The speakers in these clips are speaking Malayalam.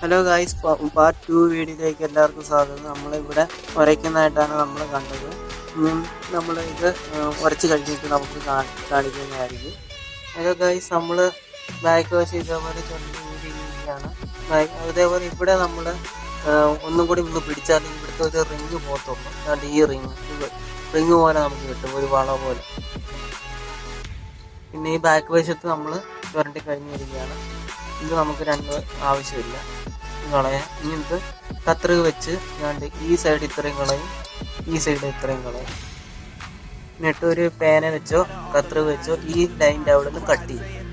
ഹലോ ഗൈസ്, പാർട്ട് 2 വീഡിയോയിലേക്ക് എല്ലാവർക്കും സ്വാഗതം. നമ്മളിവിടെ ഉരയ്ക്കുന്നതായിട്ടാണ് നമ്മൾ കണ്ടത്. നമ്മൾ ഇത് ഉരച്ച് കഴിഞ്ഞിട്ട് നമുക്ക് കാണിക്കുന്നതായിരിക്കും. ഹലോ ഗൈസ്, നമ്മൾ ബാക്ക് വശം ഇതേപോലെ ചൊല്ലിയിരിക്കുകയാണ്. അതേപോലെ ഇവിടെ നമ്മൾ ഒന്നും കൂടി ഒന്ന് പിടിച്ചാൽ ഇവിടുത്തെ ഒരു റിങ് പോകത്തുള്ളൂ. അതുകൊണ്ട് ഈ റിങ് പോലെ നമുക്ക് കിട്ടും, ഒരു വള പോലെ. പിന്നെ ഈ ബാക്ക് വശത്ത് നമ്മൾ ചുരണ്ടി കഴിഞ്ഞിരിക്കുകയാണ്. ഇത് നമുക്ക് രണ്ട് ആവശ്യമില്ല, കളയാം. ഇനി ഇത് കത്രിക വെച്ച് ഞാൻ ഈ സൈഡ് ഇത്രയും കളയും, ഈ സൈഡ് ഇത്രയും കളയും. എന്നിട്ട് ഒരു പേന വെച്ചോ കത്രിക വെച്ചോ ഈ ലൈൻ്റെ അവിടെ നിന്ന് കട്ട് ചെയ്യും.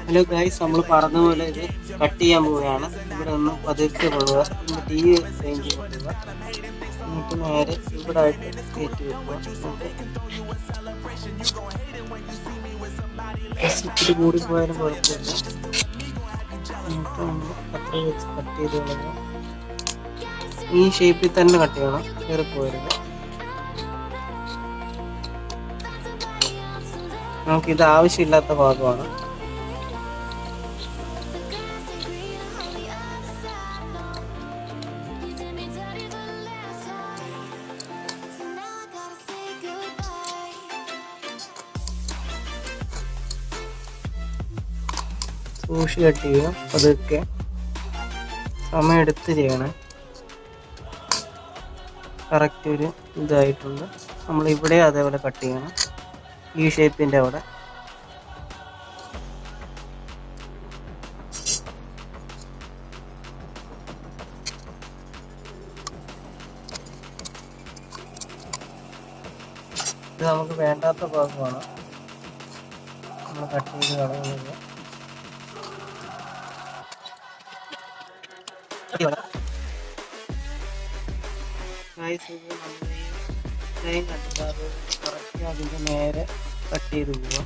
ഹലോ ഗൈസ്, നമ്മൾ പറഞ്ഞ പോലെ ഇത് കട്ട് ചെയ്യാൻ പോവുകയാണ്. ഇവിടെ ഒന്ന് പതുക്കെ കൊള്ളുക, എന്നിട്ട് ഈ റേഞ്ച് കൊള്ളുക, എന്നിട്ട് നേരെ ഇവിടെ ആയിട്ട് കയറ്റി വെക്കുക. ഇത്തിരി കൂടി പോയാലും കുഴപ്പമില്ല. എന്നിട്ട് നമ്മൾ കത്രിക വെച്ച് കട്ട് ചെയ്ത് കളയുക. ഈ ഷേപ്പിൽ തന്നെ കട്ട് ചെയ്യണം, കയറിപ്പോയരുത്. നമുക്കിത് ആവശ്യമില്ലാത്ത ഭാഗമാണ്. സൂക്ഷി കട്ട് ചെയ്യുക, അതൊക്കെ സമയമെടുത്ത് ചെയ്യണേ. കറക്റ്റ് ഒരു ഇതായിട്ടുണ്ട്. നമ്മൾ ഇവിടെ അതേപോലെ കട്ട് ചെയ്യണം, ഈ ഷേപ്പിൻ്റെ അവിടെ. ഇത് നമുക്ക് വേണ്ടാത്ത ഭാഗമാണ്, നമ്മൾ കട്ട് ചെയ്ത് കളയുന്നത്. ലൈൻ കട്ടില്ല, അത് കറക്റ്റ് അതിൻ്റെ നേരെ കട്ട് ചെയ്ത് പോവാം.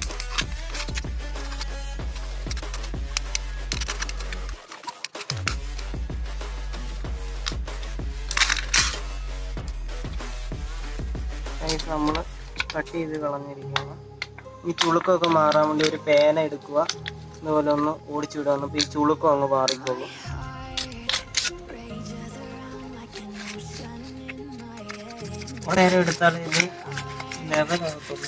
നമ്മൾ കട്ട് ചെയ്ത് കളഞ്ഞിരിക്കുകയാണ്. ഈ ചുളുക്കമൊക്കെ മാറാൻ വേണ്ടി ഒരു പേന എടുക്കുക, ഇതുപോലെ ഒന്ന് ഓടിച്ചു വിടുക. അപ്പോൾ ഈ ചുളുക്കം അങ്ങ് മാറിക്കോളും. കുറേ നേരം എടുത്താൽ ഇത് ലെവലാകത്തുള്ളൂ.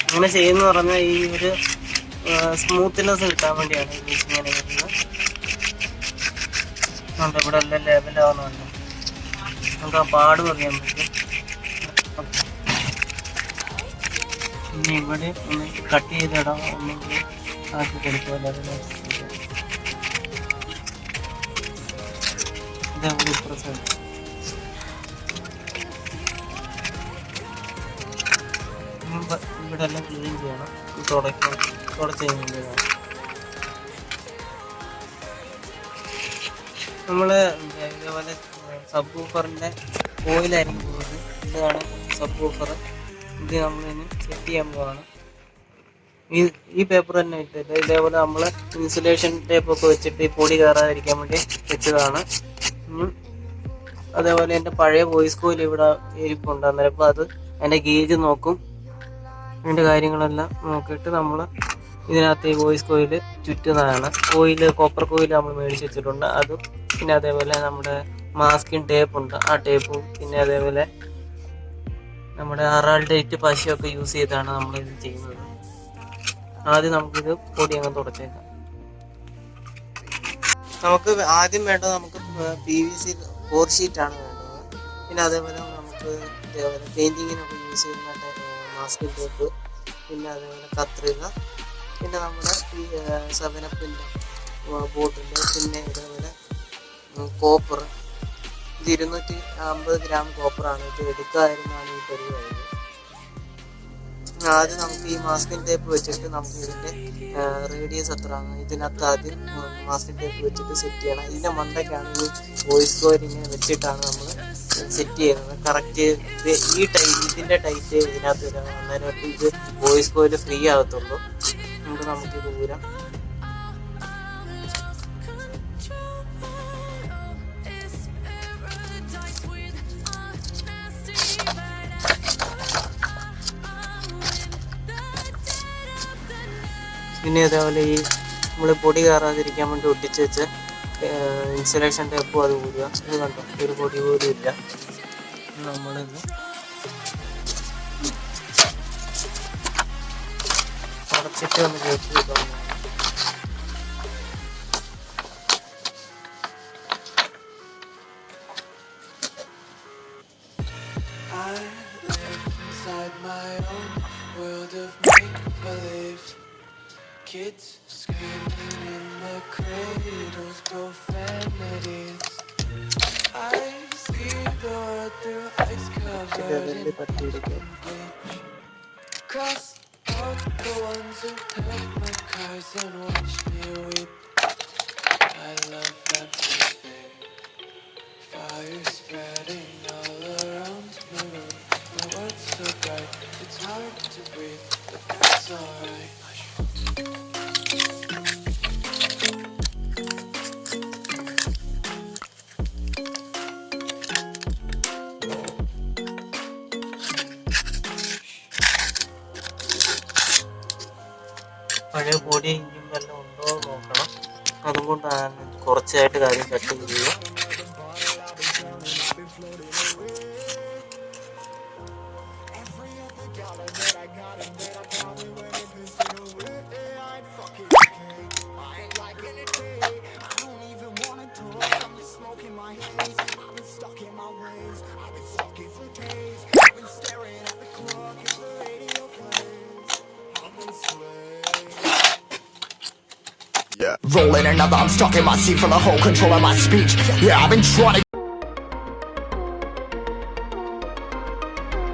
ഇങ്ങനെ ചെയ്യുന്ന പറഞ്ഞാൽ ഈ ഒരു സ്മൂത്ത്നെസ് കിട്ടാൻ വേണ്ടിയാണ് ഇങ്ങനെ ചെയ്യുന്നത്. അതുകൊണ്ട് ഇവിടെ എല്ലാം ലെവലാവുന്നുണ്ട്, നമുക്ക് ആ പാട് പറയാൻ പറ്റും. പിന്നെ ഇവിടെ ഒന്ന് കട്ട് ചെയ്തിടാം, ഒന്നെങ്കിൽ ആക്കി കൊടുക്കുക ലെവലാക്കി. ഇവിടെ എല്ലാം ക്ലീൻ ചെയ്യണം, തുടച്ച് കഴിഞ്ഞാൽ. നമ്മള് ഇതേപോലെ സബ് വൂഫറിന്റെ കോയിലായിരിക്കും പോകുന്നത്. ഇതാണ് സബ് വൂഫർ. ഇത് നമ്മളിനി സെറ്റ് ചെയ്യാൻ പോവാണ്. ഈ പേപ്പർ തന്നെ ഇട്ടിട്ട് ഇതേപോലെ നമ്മൾ ഇൻസുലേഷൻ ടേപ്പൊക്കെ വെച്ചിട്ട് ഈ പൊടി കയറാതിരിക്കാൻ വേണ്ടി വെച്ചതാണ്. അതേപോലെ എൻ്റെ പഴയ വോയിസ് കോയിൽ ഇവിടെ ഇരിപ്പുണ്ട്. അന്നേരം അപ്പോൾ അത് അതിൻ്റെ ഗേജ് നോക്കും, അതിൻ്റെ കാര്യങ്ങളെല്ലാം നോക്കിയിട്ട് നമ്മൾ ഇതിനകത്ത് ഈ വോയിസ് കോയിൽ ചുറ്റുന്നതാണ്. കോപ്പർ കോയിൽ നമ്മൾ മേടിച്ച് വെച്ചിട്ടുണ്ട്, അതും. പിന്നെ അതേപോലെ നമ്മുടെ മാസ്കിങ് ടേപ്പുണ്ട്, ആ ടേപ്പും. പിന്നെ അതേപോലെ നമ്മുടെ അറാൾഡേറ്റ് പശയൊക്കെ യൂസ് ചെയ്താണ് നമ്മളിത് ചെയ്യുന്നത്. ആദ്യം നമുക്കിത് പൊടി അങ്ങ് തുടച്ചേക്കാം. നമുക്ക് ആദ്യം വേണ്ടത് നമുക്ക് PVC 4 ഷീറ്റാണ് വേണ്ടത്. പിന്നെ അതേപോലെ നമുക്ക് ഇതേപോലെ പെയിൻറ്റിങ്ങിനൊക്കെ യൂസ് ചെയ്യുന്ന മാസ്കിംഗ് ടേപ്പ്, പിന്നെ അതേപോലെ കത്രിക, പിന്നെ നമ്മുടെ ഈ 7-അപ്പിൻ്റെ ബോട്ടിൽ, പിന്നെ ഇതേപോലെ കോപ്പർ. ഇത് 250 ഗ്രാം കോപ്പറാണ്. ഇത് എടുക്കാതിരുന്നാണ് ഈ പരിപാടി. ആദ്യം നമുക്ക് ഈ മാസ്കിംഗ് ടേപ്പ് വെച്ചിട്ട് നമുക്ക് ഇതിൻ്റെ റേഡിയസ് എത്രയാണ് ഇതിനകത്ത് ആദ്യം മാസ്കിംഗ് ടേപ്പ് വെച്ചിട്ട് സെറ്റ് ചെയ്യണം. ഇതിൻ്റെ മണ്ടയ്ക്കാണ് ഈ വോയിസ് കോയിൽ ഇങ്ങനെ വെച്ചിട്ടാണ് നമ്മൾ സെറ്റ് ചെയ്യുന്നത്. കറക്റ്റ് ഇതിൻ്റെ ടൈറ്റ് ഇതിനകത്ത് വരാം. അന്നേരം ഇത് വോയിസ് കോയിൽ ഫ്രീ ആകത്തുള്ളൂ. നമുക്കിത് ഊരാം. പിന്നെ അതേപോലെ ഈ നമ്മൾ പൊടി കയറാതിരിക്കാൻ വേണ്ടി ഒട്ടിച്ച് വെച്ച് ഇൻസുലേഷൻ ടേപ്പും അത് ഊരുക. ഇത് കണ്ടോ, ഒരു പൊടി പോലും ഇല്ല. നമ്മളിത് അടച്ചിട്ട് ഒന്ന് കയറ്റി വെക്കാം. Kids screaming in the cradles, profanities. I see the world through ice covered in bleach. Cross out the ones who held my cries and watched me weep. I love everything. Fire spreading all around my room. My world's so bright, it's hard to breathe, but that's alright. പഴയ പൊടി ഇനിയും വല്ലതും ഉണ്ടോ എന്ന് നോക്കണം. അതുകൊണ്ടാണ് കുറച്ചായിട്ട് കാര്യം കട്ട് ചെയ്യുക. Rolling another, I'm stuck in my seat for the whole control of my speech. Yeah, I've been trying to